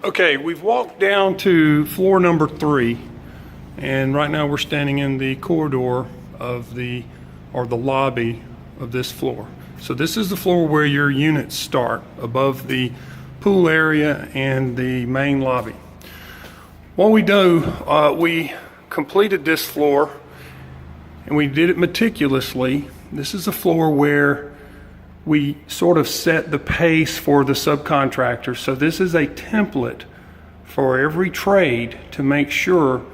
Okay, we've walked down to floor number 3, and right now we're standing in the corridor of the lobby of this floor. So this is the floor where your units start, above the pool area and the main lobby. What we do, we completed this floor, and we did it meticulously. This is a floor where we sort of set the pace for the subcontractors. So this is a template for every trade to make sure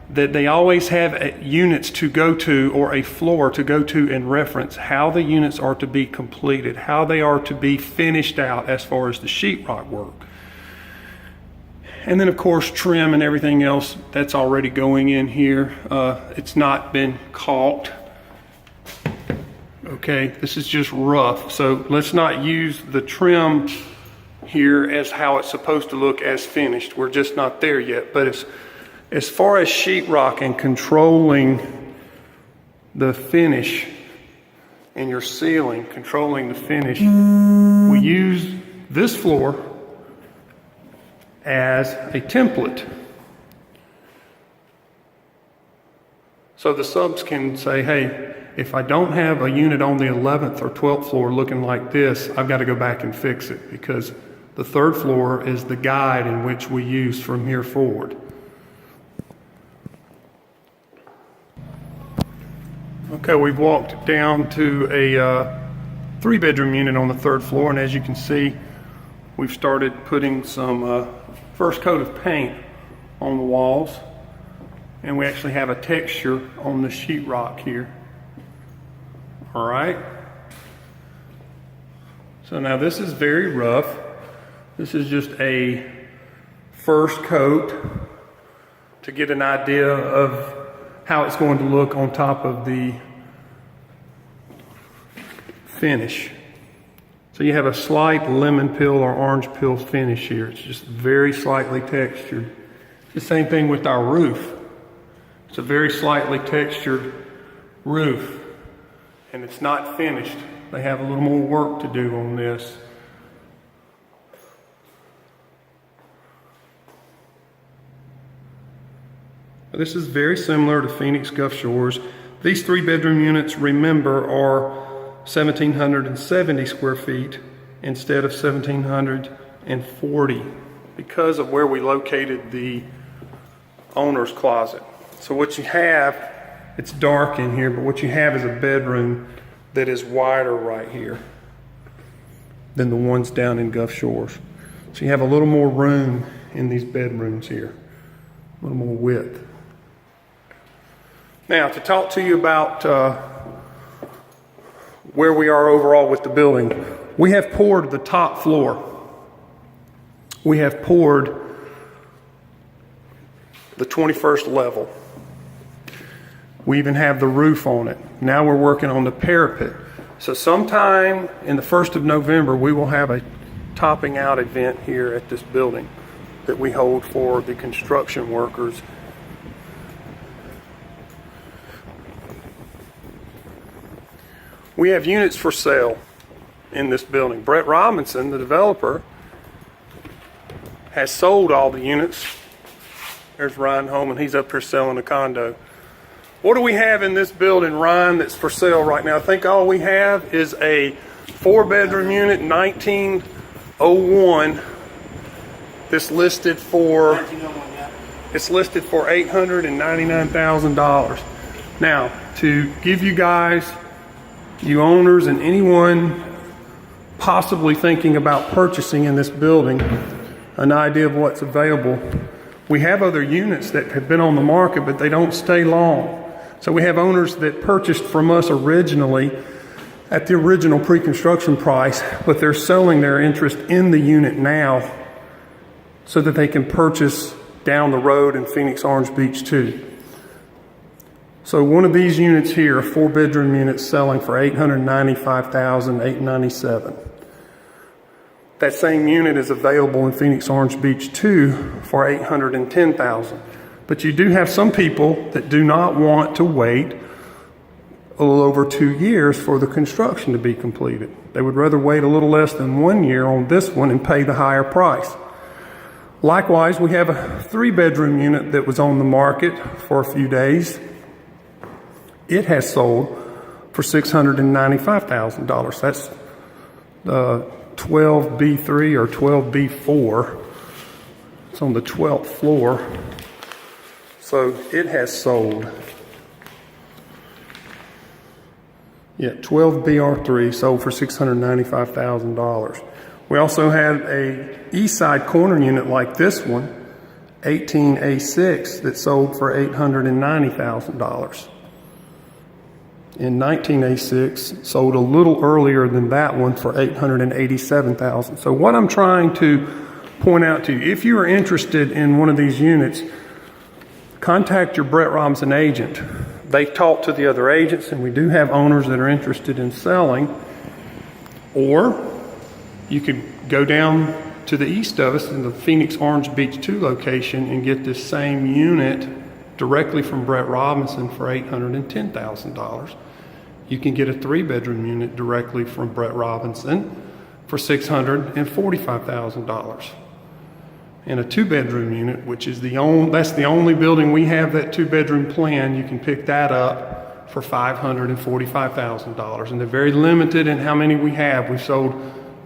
that they always have units to go to, or a floor to go to, and reference how the units are to be completed, how they are to be finished out as far as the sheetrock work. And then of course trim and everything else that's already going in here. It's not been caulked. Okay, this is just rough, so let's not use the trim here as how it's supposed to look as finished. We're just not there yet. But as far as sheetrock and controlling the finish and your ceiling, controlling the finish, we use this floor as a template. So the subs can say, hey, if I don't have a unit on the 11th or 12th floor looking like this, I've got to go back and fix it, because the 3rd floor is the guide in which we use from here forward. Okay, we've walked down to a 3-bedroom unit on the 3rd floor, and as you can see, we've started putting some first coat of paint on the walls, and we actually have a texture on the sheetrock here. All right, so now this is very rough. This is just a first coat to get an idea of how it's going to look on top of the finish. So you have a slight lemon peel or orange peel finish here. It's just very slightly textured. The same thing with our roof. It's a very slightly textured roof, and it's not finished. They have a little more work to do on this. This is very similar to Phoenix Gulf Shores. These 3-bedroom units, remember, are 1,770 square feet instead of 1,740 because of where we located the owner's closet. So what you have, it's dark in here, but what you have is a bedroom that is wider right here than the ones down in Gulf Shores. So you have a little more room in these bedrooms here, a little more width. Now, to talk to you about where we are overall with the building, we have poured the top floor. We have poured the 21st level. We even have the roof on it. Now we're working on the parapet. So sometime in the 1st of November, we will have a topping out event here at this building that we hold for the construction workers. We have units for sale in this building. Brett Robinson, the developer, has sold all the units. There's Ryan Holman, he's up here selling a condo. What do we have in this building, Ryan, that's for sale right now? I think all we have is a 4-bedroom unit, 1901. This listed for, it's listed for $899,000. Now, to give you guys, you owners and anyone possibly thinking about purchasing in this building, an idea of what's available. We have other units that have been on the market, but they don't stay long. So we have owners that purchased from us originally at the original pre-construction price, but they're selling their interest in the unit now so that they can purchase down the road in Phoenix Orange Beach too. So one of these units here, a 4-bedroom unit, selling for $895,897. That same unit is available in Phoenix Orange Beach too for $810,000. But you do have some people that do not want to wait a little over 2 years for the construction to be completed. They would rather wait a little less than 1 year on this one and pay the higher price. Likewise, we have a 3-bedroom unit that was on the market for a few days. It has sold for $695,000. That's 12B3 or 12B4. It's on the 12th floor. So it has sold. Yeah, 12BR3 sold for $695,000. We also had a east side corner unit like this one, 18A6, that sold for $890,000. And 19A6 sold a little earlier than that one for $887,000. So what I'm trying to point out to you, if you are interested in one of these units, contact your Brett Robinson agent. They've talked to the other agents, and we do have owners that are interested in selling. Or you could go down to the east of us in the Phoenix Orange Beach 2 location and get this same unit directly from Brett Robinson for $810,000. You can get a 3-bedroom unit directly from Brett Robinson for $645,000. And a 2-bedroom unit, which is that's the only building we have that 2-bedroom plan, you can pick that up for $545,000. And they're very limited in how many we have. We've sold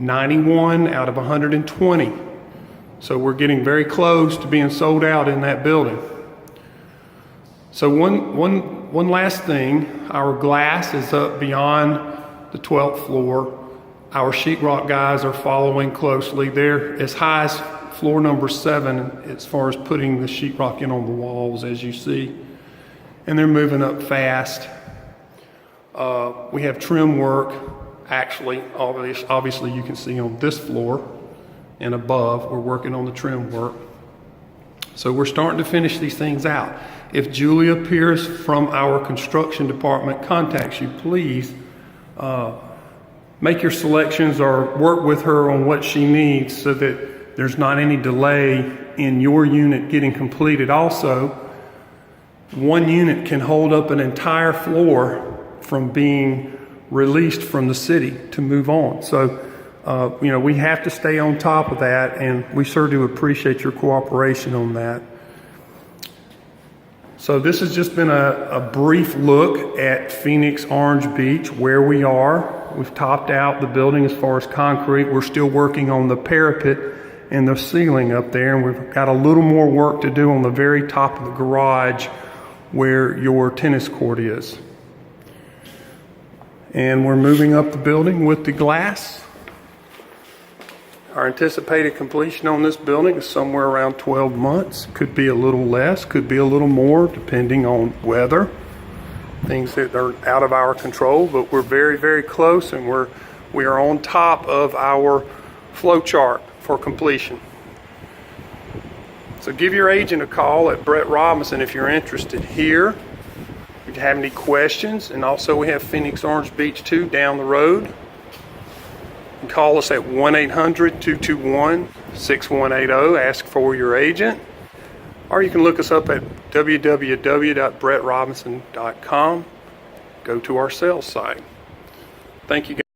91 out of 120. So we're getting very close to being sold out in that building. So one last thing, our glass is up beyond the 12th floor. Our sheetrock guys are following closely. They're as high as floor number 7 as far as putting the sheetrock in on the walls, as you see. And they're moving up fast. We have trim work, actually, obviously you can see on this floor and above, we're working on the trim work. So we're starting to finish these things out. If Julia Pierce from our construction department contacts you, please make your selections or work with her on what she needs so that there's not any delay in your unit getting completed. Also, one unit can hold up an entire floor from being released from the city to move on. So, we have to stay on top of that, and we sure do appreciate your cooperation on that. So this has just been a brief look at Phoenix Orange Beach, where we are. We've topped out the building as far as concrete. We're still working on the parapet and the ceiling up there, and we've got a little more work to do on the very top of the garage where your tennis court is. And we're moving up the building with the glass. Our anticipated completion on this building is somewhere around 12 months. Could be a little less, could be a little more, depending on weather, things that are out of our control, but we're very, very close, and we are on top of our flow chart for completion. So give your agent a call at Brett Robinson if you're interested here. If you have any questions, and also we have Phoenix Orange Beach 2 down the road. You can call us at 1-800-221-6180, ask for your agent, or you can look us up at www.brettrobinson.com. Go to our sales site. Thank you guys.